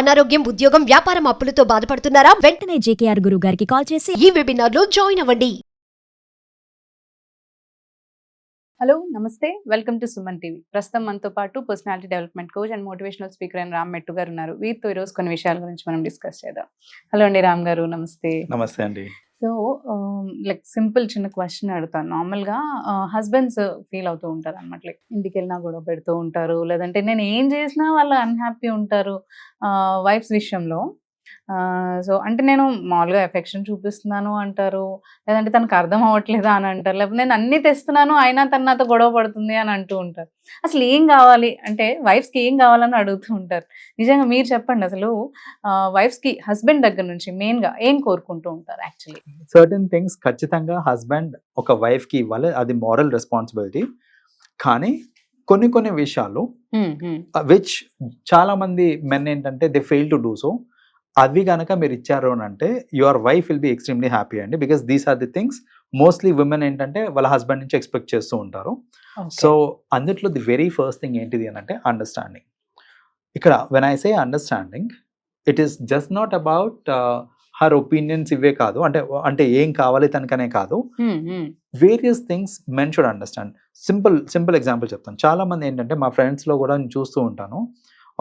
అనారోగ్యం, ఉద్యోగం, వ్యాపారం అప్పులతో బాధపడుతున్నారా? వెంటనే జేకేఆర్ గురువు గారికి కాల్ చేసి ఈ వెబినార్ లో జాయిన్ అవ్వండి. హలో నమస్తే, వెల్కమ్ టు సుమన్ టీవీ. ప్రస్తుతం మనతో పాటు personality development coach and motivational speaker అయిన రామ్ మెట్టు గారు ఉన్నారు. వీరితో ఈరోజు కొన్ని విషయాల గురించి మనం డిస్కస్ చేద్దాం. హలో అండి రామ్ గారు, నమస్తే. నమస్తే అండి. సో లైక్ సింపుల్ చిన్న క్వశ్చన్ అడుగుతాను. నార్మల్గా హస్బెండ్స్ ఫీల్ అవుతూ ఉంటారు అనమాట, లైక్ ఇంటికి వెళ్ళినా గొడవ పెడుతూ ఉంటారు, లేదంటే నేను ఏం చేసినా వాళ్ళు అన్హ్యాపీ ఉంటారు వైఫ్స్ విషయంలో. సో అంటే నేను మామూలుగా ఎఫెక్షన్ చూపిస్తున్నాను అంటారు, లేదంటే తనకు అర్థం అవ్వట్లేదా అని అంటారు, లేకపోతే నేను అన్నీ తెస్తున్నాను అయినా తను నాతో గొడవ పడుతుంది అని అంటూ ఉంటారు. అసలు ఏం కావాలి అంటే వైఫ్స్కి ఏం కావాలని అడుగుతూ ఉంటారు. నిజంగా మీరు చెప్పండి, అసలు వైఫ్స్కి హస్బెండ్ దగ్గర నుంచి మెయిన్గా ఏం కోరుకుంటూ ఉంటారు? యాక్చువల్లీ సర్టెన్ థింగ్స్ ఖచ్చితంగా హస్బెండ్ ఒక వైఫ్కి ఇవ్వాలి, అది మోరల్ రెస్పాన్సిబిలిటీ. కానీ కొన్ని విషయాలు విచ్ చాలా మంది మెన్ ఏంటంటే they fail to do so, అవి కనుక మీరు ఇచ్చారు అని అంటే your wife will be extremely happy అండి. Because these are the things mostly women ఏంటంటే వాళ్ళ హస్బెండ్ నుంచి ఎక్స్పెక్ట్ చేస్తూ ఉంటారు. సో అందుట్లో ది వెరీ ఫస్ట్ థింగ్ ఏంటిది అని అంటే అండర్స్టాండింగ్. ఇక్కడ when I say understanding, it is just not about her opinions ఇవే కాదు, అంటే ఏం కావాలి తనకనే కాదు, various things men should understand. Simple example చెప్తాను. చాలా మంది ఏంటంటే మా ఫ్రెండ్స్లో కూడా నేను చూస్తూ ఉంటాను,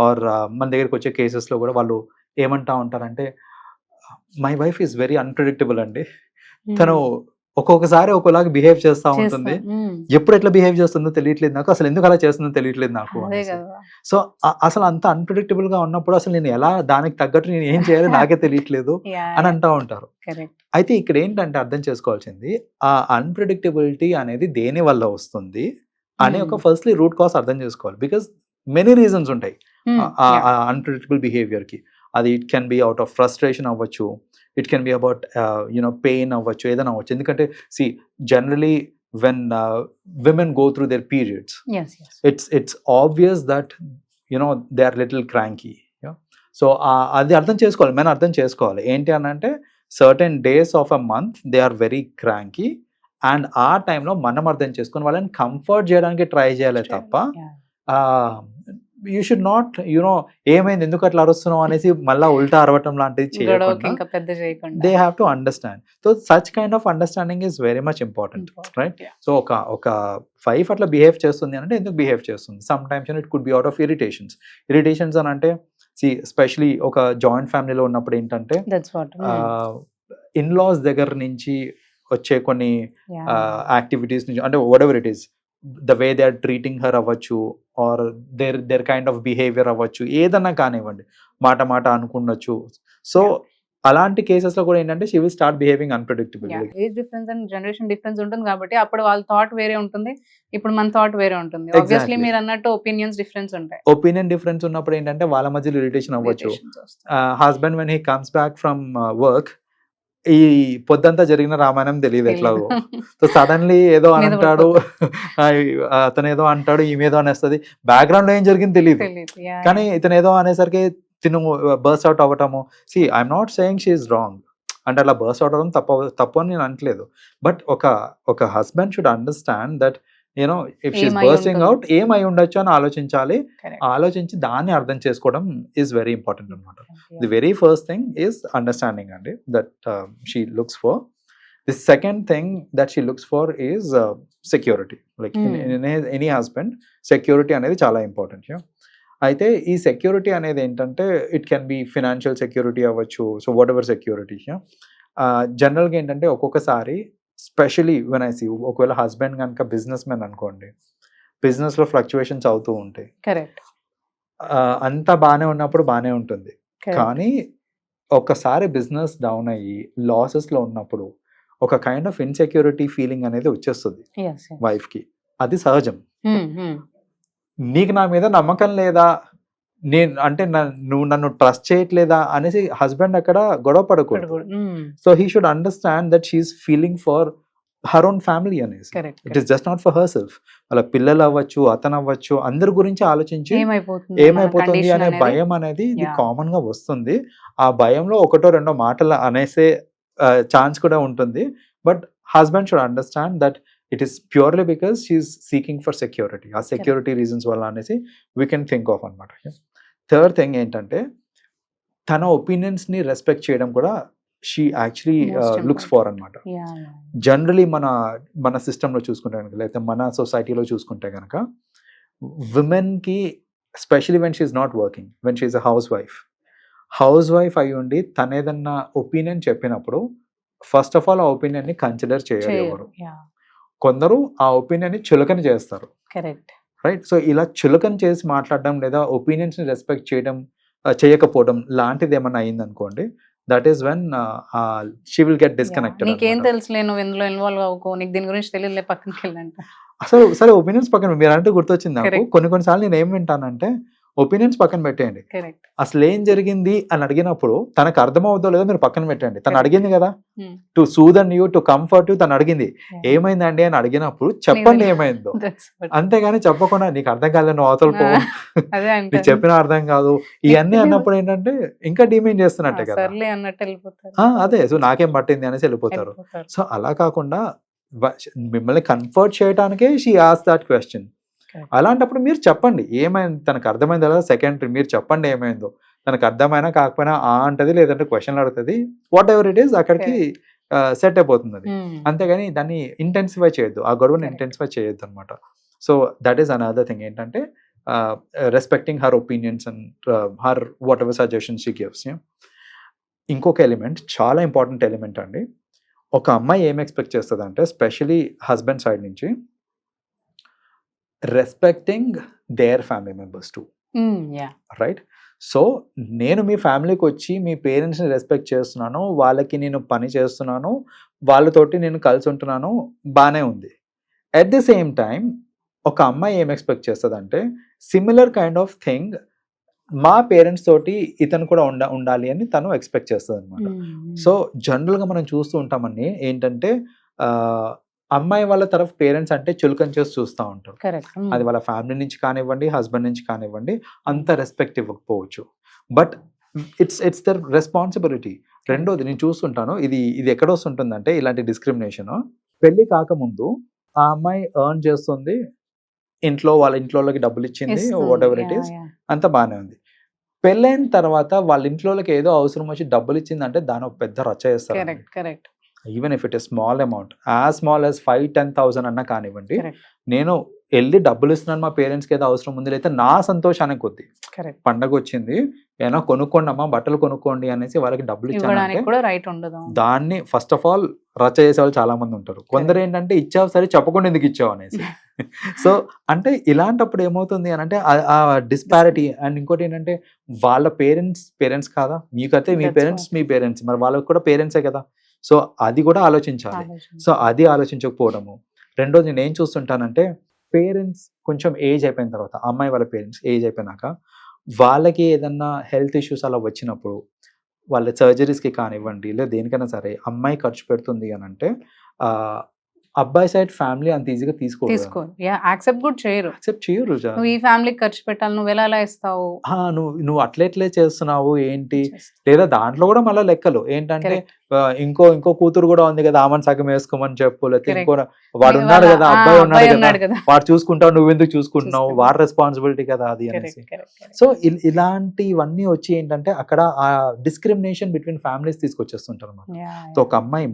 ఆర్ మన దగ్గరికి వచ్చే కేసెస్లో కూడా వాళ్ళు ఏమంటా ఉంటారంటే, my wife is very unpredictable అండి. తను ఒక్కొక్కసారి ఒకలాగా బిహేవ్ చేస్తూ ఉంటుంది, ఎప్పుడు ఎట్లా బిహేవ్ చేస్తుందో తెలియట్లేదు నాకు, అసలు ఎందుకు అలా చేస్తుందో తెలియట్లేదు నాకు. సో అసలు అంత అన్ప్రెడిక్టబుల్ గా ఉన్నప్పుడు అసలు నేను ఎలా దానికి తగ్గట్టు నేను ఏం చేయాలో నాకే తెలియట్లేదు అని అంటూ ఉంటారు. అయితే ఇక్కడ ఏంటంటే అర్థం చేసుకోవాల్సింది, ఆ అన్ప్రెడిక్టబిలిటీ అనేది దేని వల్ల వస్తుంది అని ఒక ఫస్ట్లీ రూట్ కాజ్ అర్థం చేసుకోవాలి. బికాస్ మెనీ రీజన్స్ ఉంటాయి అన్ప్రెడిక్టబుల్ బిహేవియర్ కి. అది it can be out of frustration అవ్వచ్చు, it can be about pain అవ్వచ్చు, ఏదైనా అవ్వచ్చు. ఎందుకంటే see generally when women go through their periods, it's obvious that they are little cranky. So అది అర్థం చేసుకోవాలి, మెన్ అర్థం చేసుకోవాలి. ఏంటి అని అంటే certain days of a month they are very cranky, and ఆ టైంలో మనం అర్థం చేసుకొని వాళ్ళని కంఫర్ట్ చేయడానికి ట్రై చేయాలి తప్ప యూ షుడ్ నాట్ ఏమైంది ఎందుకు అట్లా అరుస్తున్నావు అనేసి మళ్ళీ ఉల్టా అరవటం లాంటిది చేయకుండా they have to understand. So such kind of understanding is very much important, right? So ఒక వైఫ్ అట్లా బిహేవ్ చేస్తుంది అంటే ఎందుకు బిహేవ్ చేస్తుంది? Some times it could be out of irritations అని అంటే ఎస్పెషలీ ఒక జాయింట్ ఫ్యామిలీలో ఉన్నప్పుడు ఏంటంటే ఇన్లాస్ దగ్గర నుంచి వచ్చే కొన్ని యాక్టివిటీస్ నుంచి, అంటే whatever it is, the way they are treating her అవ్వచ్చు, or their kind of behaviour అవ్వచ్చు, ఏదన్నా కానివ్వండి, మాట అనుకుండొచ్చు. సో అలాంటి కేసెస్ లో కూడా ఏంటంటే she will start behaving unpredictable. Age difference and generation difference ఉంటుంది కాబట్టి అప్పుడు వాళ్ళ థాట్ వేరే ఉంటుంది, ఇప్పుడు మన థాట్ వేరే ఉంటుంది. ఆబ్వియస్లీ మీరు అన్నట్టు ఒపీనియన్స్ డిఫరెన్స్ ఉంటాయి. ఒపీనియన్ డిఫరెన్స్ ఉన్నప్పుడు ఏంటంటే వాళ్ళ మధ్యలో ఇరిటేషన్ అవ్వచ్చు. Husband when he comes back from work, ఈ పొద్దంతా జరిగిన రామాయణం తెలియదు ఎట్లాగో. సో సడన్లీ ఏదో అంటాడు, అతను ఏదో అంటాడు, ఈమెదో అనేస్తుంది, బ్యాక్గ్రౌండ్ లో ఏం జరిగింది తెలియదు. కానీ ఇతను ఏదో అనేసరికి తిను బర్స్ట్ అవుట్ అవ్వటము. See I'm not saying she is wrong, అంటే అలా బర్స్ట్ అవుట్ అవ్వడం తప్పు అని నేను అనట్లేదు. బట్ ఒక husband should understand that if she's bursting out ఏమై ఉండొచ్చు అని ఆలోచించాలి. ఆలోచించి దాన్ని అర్థం చేసుకోవడం ఈజ్ వెరీ ఇంపార్టెంట్ అనమాట. The very first thing is understanding అండి, that she looks for. The second thing that she looks for is security. Like in any husband security అనేది చాలా ఇంపార్టెంట్. అయితే ఈ సెక్యూరిటీ అనేది ఏంటంటే it can be financial security అవ్వచ్చు, so whatever security. జనరల్గా ఏంటంటే ఒక్కొక్కసారి స్పెషలీ వెన్ ఐ సీ, ఒకవేళ హస్బెండ్ కనుక బిజినెస్ మ్యాన్ అనుకోండి, బిజినెస్ లో ఫ్లక్చువేషన్స్ అవుతూ ఉంటాయి. కరెక్ట్. అంతా బాగానే ఉన్నప్పుడు బాగానే ఉంటుంది, కానీ ఒక్కసారి బిజినెస్ డౌన్ అయ్యి లాసెస్ లో ఉన్నప్పుడు ఒక కైండ్ ఆఫ్ ఇన్సెక్యూరిటీ ఫీలింగ్ అనేది వచ్చేస్తుంది వైఫ్ కి. అది సహజం. నీకు నా మీద నమ్మకం లేదా, నువ్వు నన్ను ట్రస్ట్ చేయట్లేదా అనేసి హస్బెండ్ అక్కడ గొడవ పడకూడదు. So he should understand that she's feeling for her own family అనేసి. It is just not for herself. వాళ్ళ పిల్లలు అవ్వచ్చు, అతను అవ్వచ్చు, అందరి గురించి ఆలోచించి ఏమైపోతుంది అనే భయం అనేది ఇది కామన్ గా వస్తుంది. ఆ భయంలో ఒకటో రెండో మాటలు అనేసే ఛాన్స్ కూడా ఉంటుంది. But husband should understand that it is purely because she is seeking for security. ఆ సెక్యూరిటీ రీజన్స్ వల్ల అనేసి we can think of అన్నమాట. థర్డ్ థింగ్ ఏంటంటే తన ఒపీనియన్స్ ని రెస్పెక్ట్ చేయడం కూడా she actually Most looks important. For అనమాట. Yeah, yeah. జనరలీ మన సిస్టంలో చూసుకుంటే కనుక లేకపోతే మన సొసైటీలో చూసుకుంటే కనుక విమెన్కి specially when she's not working, when she's a housewife అయి ఉండి తన ఏదన్నా ఒపీనియన్ చెప్పినప్పుడు ఫస్ట్ ఆఫ్ ఆల్ ఆ ఒపీనియన్ని కన్సిడర్ చేయరు ఎవరు. Yeah, కొందరు ఆ ఒపీనియన్ని చులకన చేస్తారు, correct. రైట్? సో ఇలా చులకన చేసి మాట్లాడడం లేదా ఒపీనియన్స్ని రెస్పెక్ట్ చేయడం చేయకపోవడం లాంటిది ఏమన్నా అయిందనుకోండి, that is when she will get Yeah. Disconnected. నీకేం తెలుసులే, నువ్వు ఇందులో ఇన్వాల్వ్ అవ్వకో, నీకు దీని గురించి తెలియదులే, పక్కనకి వెళ్ళంట. అసలు సరే ఒపీనియన్స్ పక్కన, మీరు అంటే గుర్తొచ్చింది నాకు. Correct. కొన్నిసార్లు నేను ఏం వింటానంటే ఒపీనియన్స్ పక్కన పెట్టేయండి, కరెక్ట్. అసలు ఏం జరిగింది అని అడిగినప్పుడు తనకు అర్థమవుతుందో లేదో మీరు పక్కన పెట్టండి. తను Correct. అడిగింది కదా, Hmm. To soothen you, to comfort you, తను అడిగింది Yeah. ఏమైందండి అని అడిగినప్పుడు చెప్పండి నీది- ఏమైందో. That's what- అంతేగాని చెప్పకుండా నీకు అర్థం కాలేదు, నువ్వు అవతల పో, అదే నీకు అంటే చెప్పిన అర్థం కాదు, ఇవన్నీ అన్నప్పుడు ఏంటంటే ఇంకా డిమైన్ చేస్తున్నట్టే కదా. సర్లే అన్నట్టు వెళ్ళిపోతారు. అదే, సో నాకేం పట్టింది అనేసి వెళ్ళిపోతారు. వెళ్ళిపోతారు. సో అలా కాకుండా మిమ్మల్ని కంఫర్ట్ చేయడానికే షీ ఆస్ దట్ క్వశ్చన్. Correct. అలాంటప్పుడు మీరు చెప్పండి ఏమైంది, తనకు అర్థమైంది కదా సెకండరీ, మీరు చెప్పండి ఏమైందో. తనకు అర్థమైనా కాకపోయినా అంటది, లేదంటే క్వశ్చన్లు అడుగుతుంది, వాట్ ఎవర్ ఇట్ ఈస్ అక్కడికి సెట్ అయిపోతుంది అది. Hmm. అంతేగాని దాన్ని ఇంటెన్సిఫై చేయొద్దు, ఆ గొడవని Correct. ఇంటెన్సిఫై చేయొద్దు అనమాట. So that is another thing ఏంటంటే respecting her opinions and her whatever suggestions she gives. ఇంకొక ఎలిమెంట్, చాలా ఇంపార్టెంట్ ఎలిమెంట్ అండి. ఒక అమ్మాయి ఏం ఎక్స్పెక్ట్ చేస్తుంది అంటే స్పెషలీ హస్బెండ్ సైడ్ నుంచి respecting their family members too, Hmm, yeah. Right? So నేను మీ ఫ్యామిలీకి వచ్చి మీ పేరెంట్స్ని రెస్పెక్ట్ చేస్తున్నాను, వాళ్ళకి నేను పని చేస్తున్నాను, వాళ్ళతోటి నేను కలిసి ఉంటున్నాను, బాగానే ఉంది. అట్ ది సేమ్ టైం ఒక అమ్మాయి ఏం ఎక్స్పెక్ట్ చేస్తుంది అంటే సిమిలర్ కైండ్ ఆఫ్ థింగ్ మా పేరెంట్స్ తోటి ఇతను కూడా ఉండాలి అని తను ఎక్స్పెక్ట్ చేస్తుంది అనమాట. Hmm. సో జనరల్గా మనం చూస్తూ ఉంటామని ఏంటంటే అమ్మాయి వాళ్ళ తరఫు పేరెంట్స్ అంటే చులకన చేసి చూస్తూ ఉంటారు. Correct. Hmm. అది వాళ్ళ ఫ్యామిలీ నుంచి కానివ్వండి, హస్బెండ్ నుంచి కానివ్వండి, అంత రెస్పెక్ట్ ఇవ్వకపోవచ్చు. But it's their responsibility. రెండోది నేను చూస్తుంటాను, ఇది ఎక్కడ వస్తుంటుందంటే ఇలాంటి డిస్క్రిమినేషన్, పెళ్లి కాకముందు ఆ అమ్మాయి ఎర్న్ చేస్తుంది, వాళ్ళ ఇంట్లోకి డబ్బులు ఇచ్చింది, ఇస్తుంది. What ever it Yeah, is, yeah. అంత బాగానే ఉంది. పెళ్ళైన తర్వాత వాళ్ళ ఇంట్లోకి ఏదో అవసరం వచ్చి డబ్బులు ఇచ్చిందంటే దాని ఒక పెద్ద రచ్చ చేస్తారు. Correct, correct. Even if it is small amount, as small as 5,000-10,000 అన్నా కానివ్వండి, Correct. నేను వెళ్ళి డబ్బులు ఇస్తున్నాను మా పేరెంట్స్కి ఏదో అవసరం ఉంది, అయితే నా సంతోషానికి కొద్ది Correct. పండగ వచ్చింది ఏమైనా కొనుక్కోండి అమ్మా, బట్టలు కొనుక్కోండి అనేసి వాళ్ళకి డబ్బులు ఇవ్వడానికి ఇచ్చానంటే కూడా రైట్ ఉండదు. దాన్ని ఫస్ట్ ఆఫ్ ఆల్ రచ్చ చేసే వాళ్ళు చాలా మంది ఉంటారు. కొందరు ఏంటంటే ఇచ్చావు సరే చెప్పకుండా ఎందుకు ఇచ్చావు అనేసి. సో అంటే ఇలాంటప్పుడు ఏమవుతుంది అని అంటే ఆ డిస్పారిటీ. అండ్ ఇంకోటి ఏంటంటే వాళ్ళ పేరెంట్స్ కాదా, మీకైతే మీ That's పేరెంట్స్ మీ పేరెంట్స్, మరి వాళ్ళకి కూడా పేరెంట్సే కదా. సో అది కూడా ఆలోచించాలి. ఆలోచన. సో అది ఆలోచించకపోవడము. రెండోది నేను ఏం చూస్తుంటానంటే పేరెంట్స్ కొంచెం ఏజ్ అయిపోయిన తర్వాత, అమ్మాయి వాళ్ళ పేరెంట్స్ ఏజ్ అయిపోయినాక వాళ్ళకి ఏదన్నా హెల్త్ ఇష్యూస్ అలా వచ్చినప్పుడు వాళ్ళ సర్జరీస్కి కానివ్వండి లేదా దేనికైనా సరే అమ్మాయి ఖర్చు పెడుతుంది అని అంటే అబ్బాయి సైడ్ ఫ్యామిలీ అంత ఈజీగా తీసుకోరు, యాక్సెప్ట్ కూడా చేయరు. యాక్సెప్ట్ చేయరు. నువ్వు ఈ ఫ్యామిలీకి ఖర్చు పెట్టాలి, నువ్వు ఎలా ఇస్తావు. నువ్వు అట్లెట్లే చేస్తున్నావు ఏంటి, లేదా దాంట్లో కూడా మళ్ళీ లెక్కలు ఏంటంటే ఇంకో కూతురు కూడా ఉంది కదా, ఆమెను సగం వేసుకోమని చెప్పు, లేకపోతే ఇంకో వాడు ఉన్నాడు కదా, అబ్బాయి ఉన్నాడు కదా, వాడు చూసుకుంటావు, నువ్వెందుకు చూసుకుంటున్నావు, వాడి రెస్పాన్సిబిలిటీ కదా అది అనేసి. సో ఇలాంటివన్నీ వచ్చి ఏంటంటే అక్కడ ఆ డిస్క్రిమినేషన్ బిట్వీన్ ఫ్యామిలీస్ తీసుకొచ్చేస్తుంటారు అన్నమాట. సో ఒక అమ్మాయి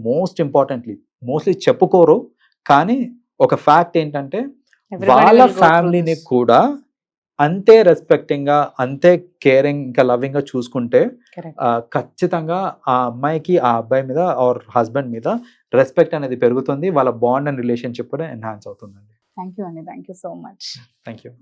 మోస్ట్లీ చెప్పుకోరు, కానీ ఒక ఫ్యాక్ట్ ఏంటంటే వాళ్ళ ఫ్యామిలీని కూడా అంతే రెస్పెక్టింగ్ గా, అంతే కేరింగ్ ఇంకా లవింగ్ గా చూసుకుంటే ఖచ్చితంగా ఆ అమ్మాయికి ఆ అబ్బాయి మీద ఆర్ హస్బెండ్ మీద రెస్పెక్ట్ అనేది పెరుగుతుంది, వాళ్ళ బాండ్ అండ్ రిలేషన్షిప్ కూడా ఎన్హాన్స్ అవుతుందండి. థ్యాంక్ యూ అండి, thank you so much. Thank you.